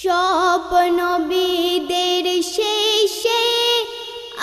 সব নবীদের শেষে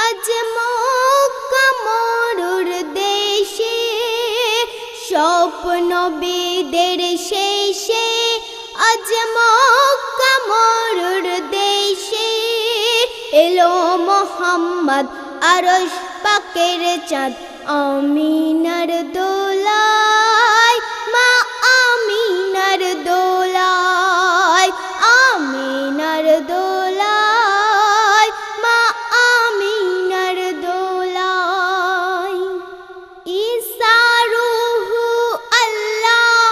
আজ মক্কা মরুর দেশে, সব নবীদের শেষে আজ মক্কা মরুর দেশে। এলো মোহাম্মদ আরশ পাকের চাঁদ, আমিনার দোলায়, মা আমিনার দোলায়, আমিনার দোলায়, মা আমিনার দোলায়। ঈসা রূহু আল্লাহ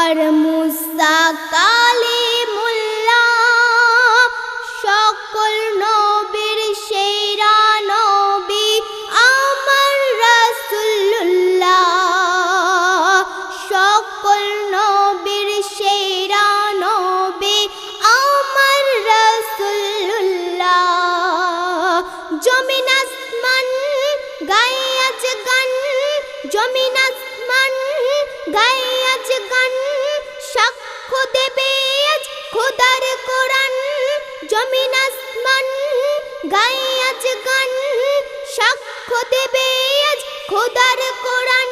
আর মুসা কালিমুল্লাহ, সকল নবীর সেরা নবী আমার রাসূলুল্লাহ। সকল নবীর সেরা নবী আমার রাসূলুল্লাহ। জমিন আসমান গায়ে আজ গান, জমিন আসমান গায়ে আজ গান, সাক্ষ্য দেবে আজ খোদার কোরআন। জমিন আসমান গায়ে আজ গান, সাক্ষ্য দেবে আজ খোদার কোরআন।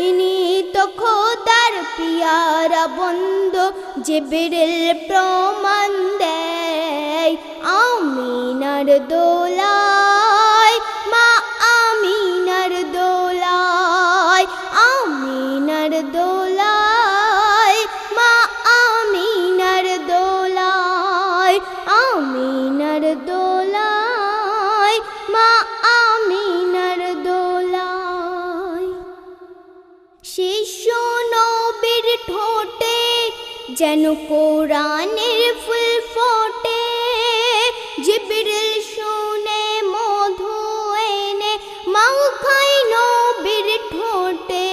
ইনি তো খোদার পিয়ারা বন্ধু, জিবরিল প্রমাণ দেয় আমিনার দোলায়, মা আমিনার দোলায়, আমিনার দোলায়, মা আমিনার দোলায়, আমিনার দোলায়, মা আমিনার দোলায়। শিশু নবীর ঠোঁটে যেন কোরআনের ফুল ফোটে, জিবরিল শুনে মধু এনে মাখায় নবীর ঠোঁটে।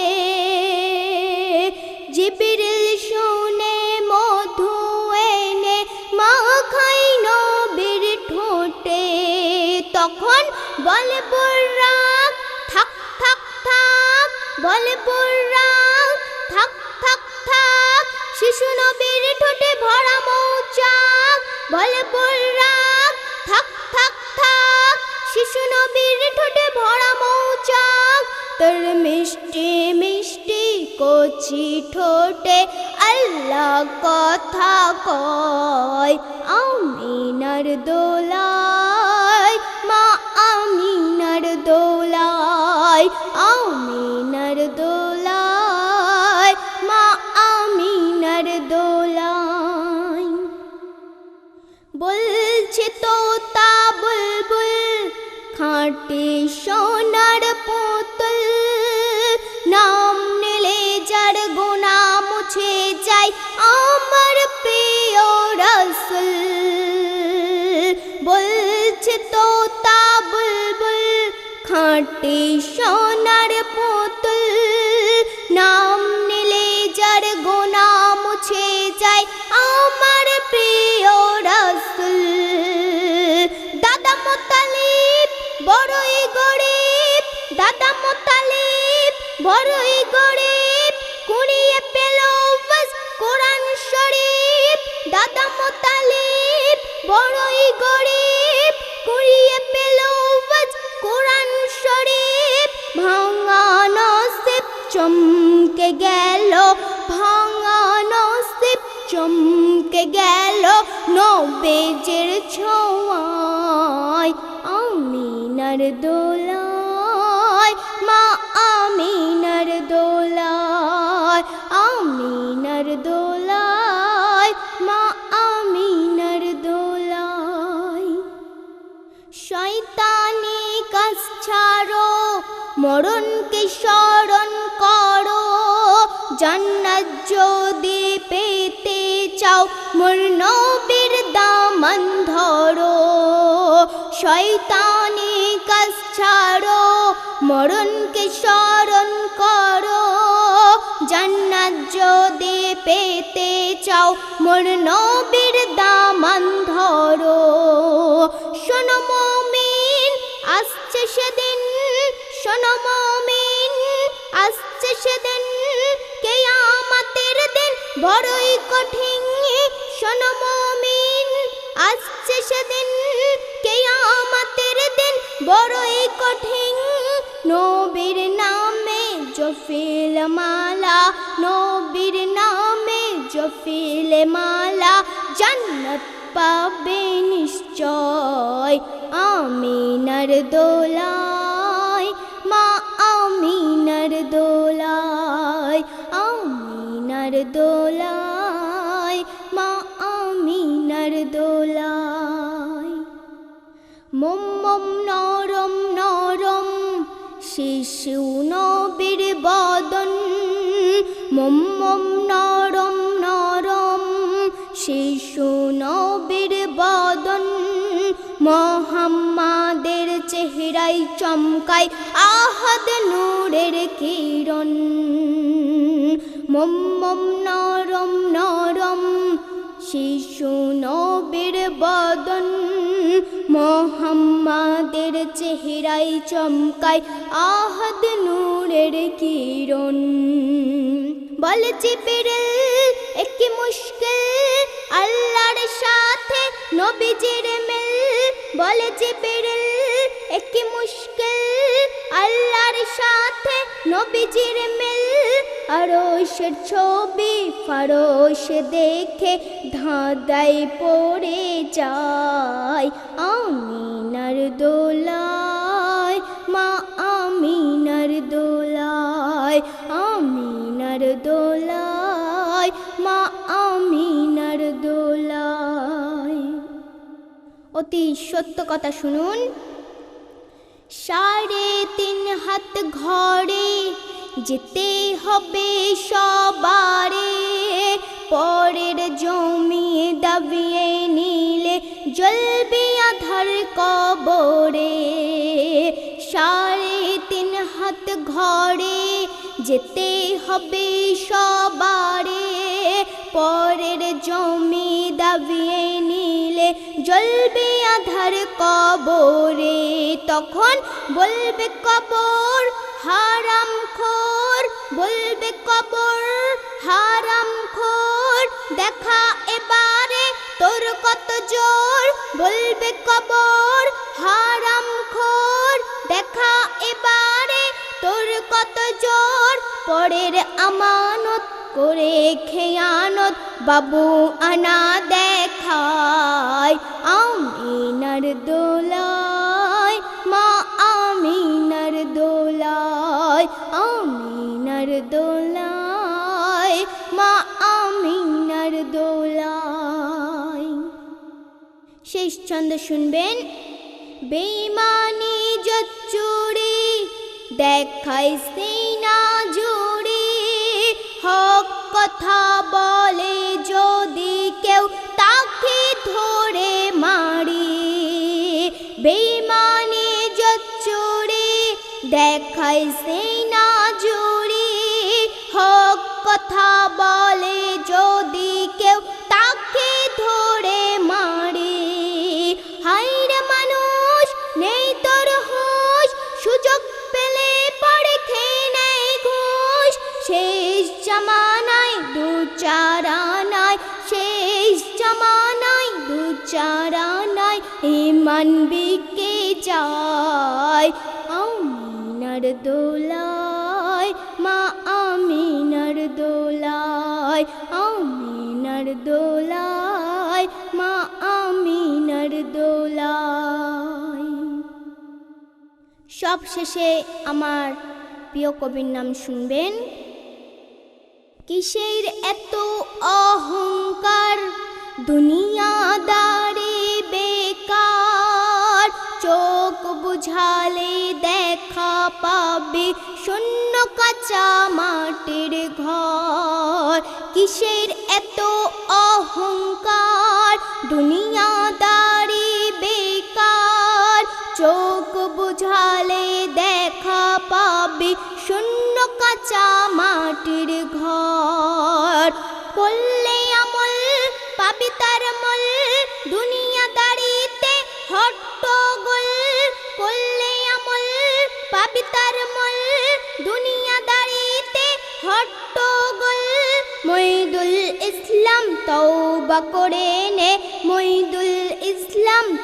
জিবরিল শুনে মধু এনে মাখায় নবীর ঠোঁটে। তখন বলে বুরাক থাক থাক থাক, বলে বুরাক থাক থাক থাক, শিশু নবীর ঠোঁটে ভরা মৌচাক। বলে বুরাক থাক থাক থাক, শিশু নবীর ঠোঁটে ভরা মৌচাক। তোর মিষ্টি মিষ্টি কচি ঠোঁটে আল্লাহ কথা কয় আমিনার দোলায়, মা আমিনার দোলায়, আমিনার দোলায়, মা আমিনার দোলায়। বলছে তোতা বুলবুল খাঁটি সোনার পুতুল, নাম নিলে যার গুনাহ মুছে যায় আমার প্রিয় রাসূল। বলছে তোতা বুলবুল খাঁটি সোনার পুতুল, নাম নিলে যার গুনাহ মুছে যায় আমার প্রিয় রাসূল। দাদা মুতালিব বড়ই গরিব, দাদা মুতালিব বড়ই গরিব, কুড়িয়ে পেল বাস কোরআন শরীফ। দাদা মুতালিব বড়ই গরিব, কুড়িয়ে পেল বাস কোরআন শরীফ। ভাঙা নসিব চমকে গেল, ভাঙা নসিব চমকে গেল নবীজির ছোঁয়ায় আমিনার দোলায়, মা আমিনার দোলায়, আমিনার দোলায়, মা আমিনার দোলায়। শয়তানি কাজ ছাড়ো, মরণকে স্মরণ করো, জান্নাত যদি পেতে চাও মোর নবীর দামান ধরো। শয়তানি কাজ ছাড়ো, মরণকে স্মরণ করো, জান্নাত যদি পেতে চাও মোর নবীর দামান ধরো। শোনো মুমিন আসছে সেদিন, শোনো মুমিন আসছে সেদিন, কিয়ামতের দিন বড়ই কঠিন। শোনো মুমিন আসছে সেদিন কিয়ামতের দিন বড়ই কঠিন নবীর নামে জপিল মালা নবীর নামে জপিল মালা জান্নাত পাবে নিশ্চয় আমিনার দোলায় মা আমিনার দোলায় আমিনার দোলায় মা আমিনার দোলায় মম নরম নরম শিশু নবীর বদন মম নরম নরম শিশু নবীর বদন মুহাম্মাদের চেহারায় চমকায় আহাদ নূরের কিরণ মম নরম নরম শিশু নবীর বদন মুহাম্মাদের চেহারায় চমকায় আহাদ নূরের কিরণ বলে জিবরিল একটি মুশকিল আল্লাহর সাথে নবীজির মিল বলে জিবরিল একটি মুশকিল আল্লাহর সাথে নবীজির মিল আরশের ছবি ফারশ দেখে ধাঁধায় পড়ে যায় আমিনার দোলায় মা আমিনার দোলায় আমিনার দোলায় মা আমিনার দোলায় অতি সত্য কথা শুনুন 3.5 হাত ঘরে যেতে হবে সবারে পরের জমি দাবিয়ে নিলে জ্বলবে আধার কবরে 3.5 হাত ঘরে যেতে হবে সবারে পরের জমি দাবিয়ে নিলে জ্বলবে আধার কবরে তখন বলবে কবর হারাম খোর বলবে কবর হারাম খোর দেখা এবারে তোর কত জোর বলবে কবর হারাম খোর দেখা এবারে তোর কত জোর পরের আমানত করে খেয়ানত বাবু আনা দেখায় আমিনার দোলায় মা আমিনার দোলায় আমিনার দোলায় মা আমিনার দোলায় শেষ ছন্দ শুনবেন বেঈমানি জচ্চুরি দেখাই সিনা জুড়ি হক কথা বলে যদি কেউ তাকে ধরে মারি বেঈমানি জচ্চুরি দেখাই সিনা জুড়ি হক কথা বলে যদি কেউ তাকে ধরে মারি হায়রে মানুষ নেই তোর হুঁশ সুযোগ পেলে পড়ে খেয়ে নেয় ঘুষ শেষ জামানায় দু চারা নাই শেষ জামানায় দু চারা নাই ঈমান বিকে যায় আমিনার দোলায় মা আমিনার দোলায় আমিনার দোলায় মা আমিনার দোলায় সব শেষে আমার প্রিয় কবির নাম শুনবেন কিসের এত অহংকার দুনিয়াদারি বেকার চোখ বুঝালে দেখা পাবে শূন্য কাঁচা মাটির ঘর কিসের এত অহংকার দুনিয়াদারি বেকার চোখ বুঝালে দেখা পাবে শূন্য কাঁচা মাটির ঘর করলে আমল পাবি তার মল দুনিয়াদারিতে হট্টগোল করলে আমল পাবি তার মল দুনিয়াদারিতে হট্টগোল মইদুল ইসলাম তওবা করে নে মইদুল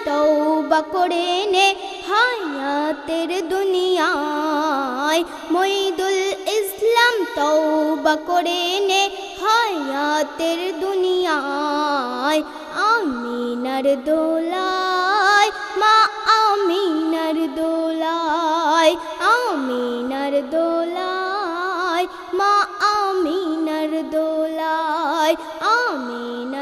তওবা করে নে হায়াতের দুনিয়ায় মঈদুল ইসলাম তওবা করে নে হায়াতের দুনিয়ায় আমিনার দোলায় মা আমিনার দোলায় আমিনার দোলায় মা আমিনার দোলায় আমিনার